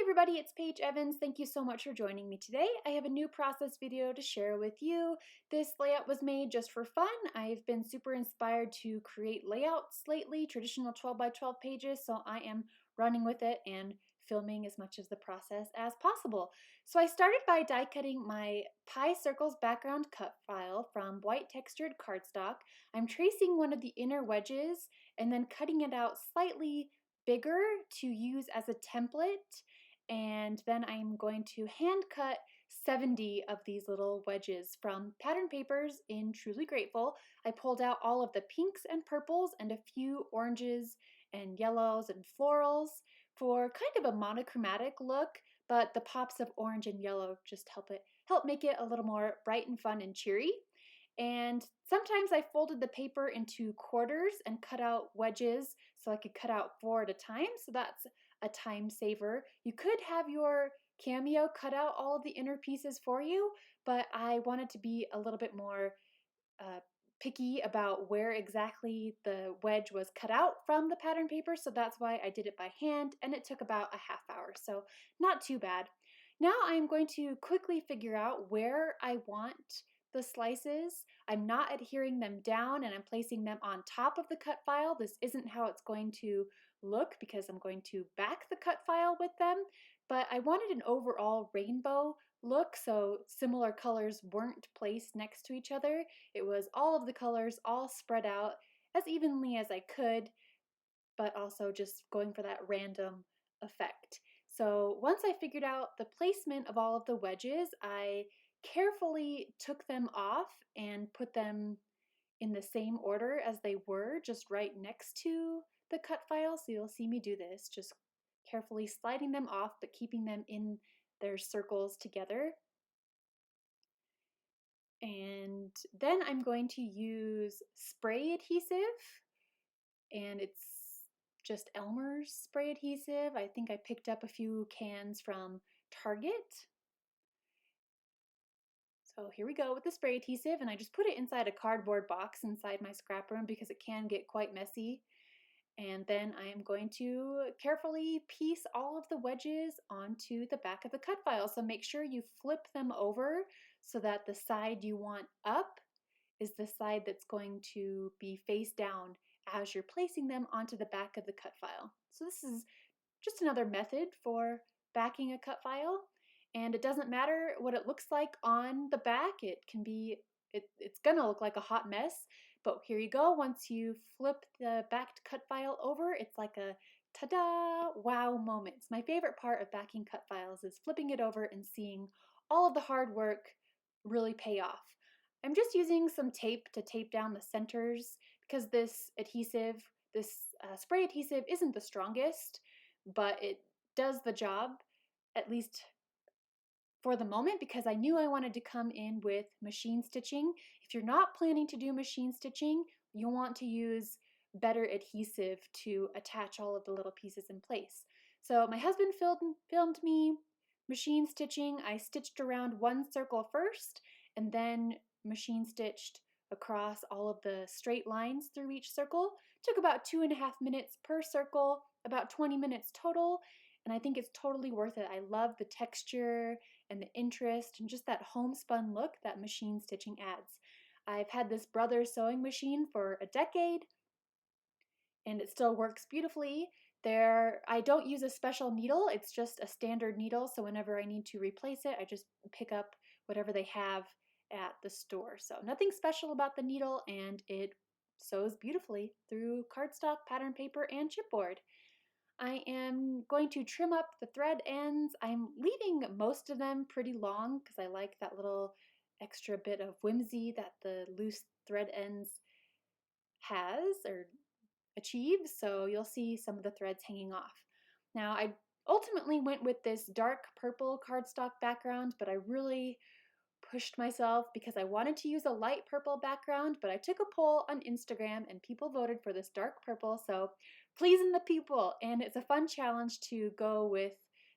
everybody, it's Paige Evans. Thank you so much for joining me today. I have a new process video to share with you. This layout was made just for fun. I've been super inspired to create layouts lately, traditional 12 by 12 pages, so I am running with it and filming as much of the process as possible. So I started by die cutting my pie circles background cut file from white textured cardstock. I'm tracing one of the inner wedges and then cutting it out slightly bigger to use as a template, and then I'm going to hand cut 70 of these little wedges from pattern papers in Truly Grateful. I pulled out all of the pinks and purples and a few oranges and yellows and florals for kind of a monochromatic look, but the pops of orange and yellow just help make it a little more bright and fun and cheery. And sometimes I folded the paper into quarters and cut out wedges so I could cut out 4 at a time, so that's a time saver. You could have your Cameo cut out all of the inner pieces for you, but I wanted to be a little bit more uh, picky about where exactly the wedge was cut out from the pattern paper, so that's why I did it by hand, and it took about a half hour, so not too bad. Now I'm going to quickly figure out where I want the slices. I'm not adhering them down and I'm placing them on top of the cut file. This isn't how it's going to look because I'm going to back the cut file with them, but I wanted an overall rainbow look, so similar colors weren't placed next to each other. It was all of the colors all spread out as evenly as I could, but also just going for that random effect. So once I figured out the placement of all of the wedges, I carefully took them off and put them in the same order as they were, just right next to the cut file. So you'll see me do this, just carefully sliding them off, but keeping them in their circles together. And then I'm going to use spray adhesive, and it's just Elmer's spray adhesive. I think I picked up a few cans from Target. So here we go with the spray adhesive, and I just put it inside a cardboard box inside my scrap room because it can get quite messy. And then I am going to carefully piece all of the wedges onto the back of the cut file. So make sure you flip them over so that the side you want up is the side that's going to be face down as you're placing them onto the back of the cut file. So this is just another method for backing a cut file, and it doesn't matter what it looks like on the back. It's gonna look like a hot mess, but here you go. Once you flip the backed cut file over, it's like a ta-da, wow moment. It's my favorite part of backing cut files is flipping it over and seeing all of the hard work really pay off. I'm just using some tape to tape down the centers because this adhesive, this spray adhesive isn't the strongest, but it does the job, at least for the moment, because I knew I wanted to come in with machine stitching. If you're not planning to do machine stitching, you'll want to use better adhesive to attach all of the little pieces in place. So my husband filmed me machine stitching. I stitched around one circle first and then machine stitched across all of the straight lines through each circle. It took about 2.5 minutes per circle, about 20 minutes total, and I think it's totally worth it. I love the texture and the interest and just that homespun look that machine stitching adds. I've had this Brothers sewing machine for a decade and it still works beautifully. I don't use a special needle, it's just a standard needle, so whenever I need to replace it, I just pick up whatever they have at the store. So nothing special about the needle, and it sews beautifully through cardstock, pattern paper, and chipboard. I am going to trim up the thread ends. I'm leaving most of them pretty long because I like that little extra bit of whimsy that the loose thread ends has or achieves, so you'll see some of the threads hanging off. Now I ultimately went with this dark purple cardstock background, but I really pushed myself because I wanted to use a light purple background, but I took a poll on Instagram and people voted for this dark purple, so pleasing the people, and it's a fun challenge to go with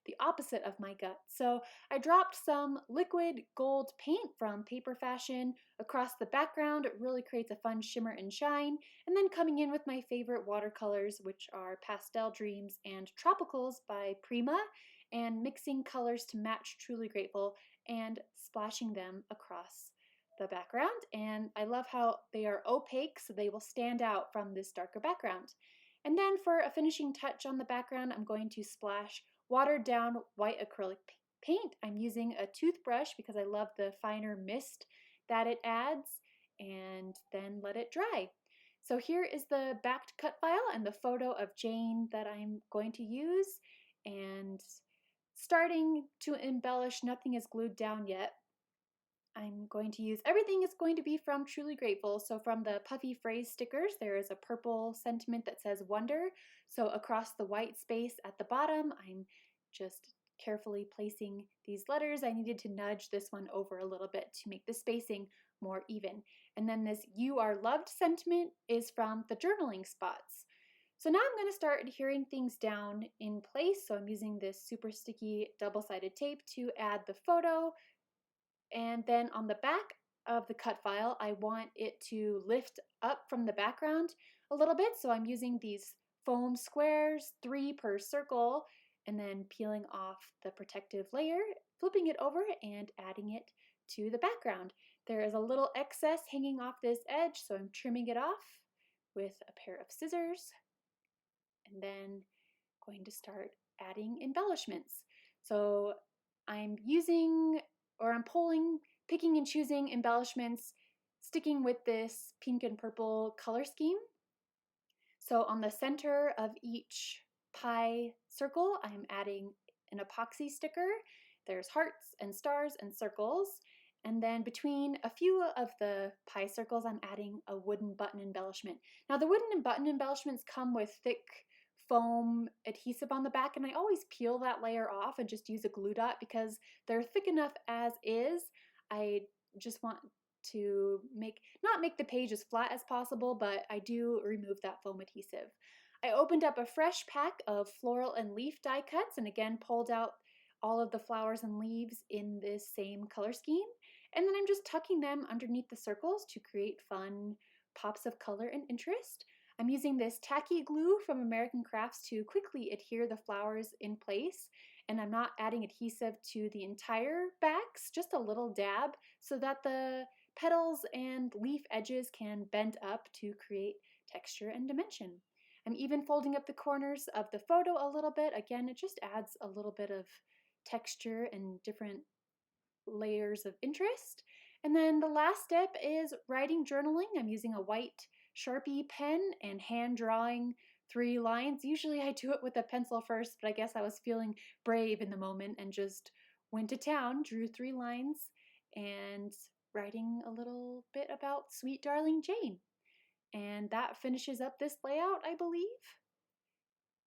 the opposite of my gut. So I dropped some liquid gold paint from Paper Fashion across the background. It really creates a fun shimmer and shine. And then coming in with my favorite watercolors, which are Pastel Dreams and Tropicals by Prima. and mixing colors to match Truly Grateful and splashing them across the background. And I love how they are opaque, so they will stand out from this darker background. And then for a finishing touch on the background, I'm going to splash watered down white acrylic paint. I'm using a toothbrush because I love the finer mist that it adds, and then let it dry. So here is the backed cut file and the photo of Jane that I'm going to use. And starting to embellish, nothing is glued down yet. I'm going to use, everything is going to be from Truly Grateful. So from the puffy phrase stickers, there is a purple sentiment that says wonder. So across the white space at the bottom, I'm just carefully placing these letters. I needed to nudge this one over a little bit to make the spacing more even. And then this "You Are Loved" sentiment is from the journaling spots. So now I'm going to start adhering things down in place. So I'm using this super sticky double-sided tape to add the photo. And then on the back of the cut file, I want it to lift up from the background a little bit. So I'm using these foam squares, 3 per circle, and then peeling off the protective layer, flipping it over and adding it to the background. There is a little excess hanging off this edge, so I'm trimming it off with a pair of scissors, and then going to start adding embellishments. So I'm using, or I'm picking and choosing embellishments, sticking with this pink and purple color scheme. So on the center of each pie circle, I'm adding an epoxy sticker. There's hearts and stars and circles. And then between a few of the pie circles, I'm adding a wooden button embellishment. Now the wooden and button embellishments come with thick foam adhesive on the back, and I always peel that layer off and just use a glue dot because they're thick enough as is. I just want to not make the page as flat as possible, but I do remove that foam adhesive. I opened up a fresh pack of floral and leaf die cuts and again pulled out all of the flowers and leaves in this same color scheme. And then I'm just tucking them underneath the circles to create fun pops of color and interest. I'm using this tacky glue from American Crafts to quickly adhere the flowers in place, and I'm not adding adhesive to the entire backs, just a little dab so that the petals and leaf edges can bend up to create texture and dimension. I'm even folding up the corners of the photo a little bit. Again, it just adds a little bit of texture and different layers of interest. And then the last step is writing journaling. I'm using a white Sharpie pen and hand drawing 3 lines. Usually I do it with a pencil first, but I guess I was feeling brave in the moment and just went to town, drew 3 lines, and writing a little bit about sweet darling Jane. And that finishes up this layout, I believe.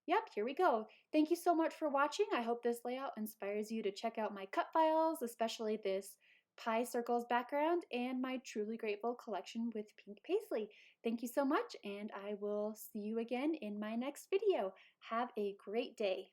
Yep, here we go. Thank you so much for watching. I hope this layout inspires you to check out my cut files, especially this pie circles background and my Truly Grateful collection with pink paisley. Thank you so much, and I will see you again in my next video. Have a great day.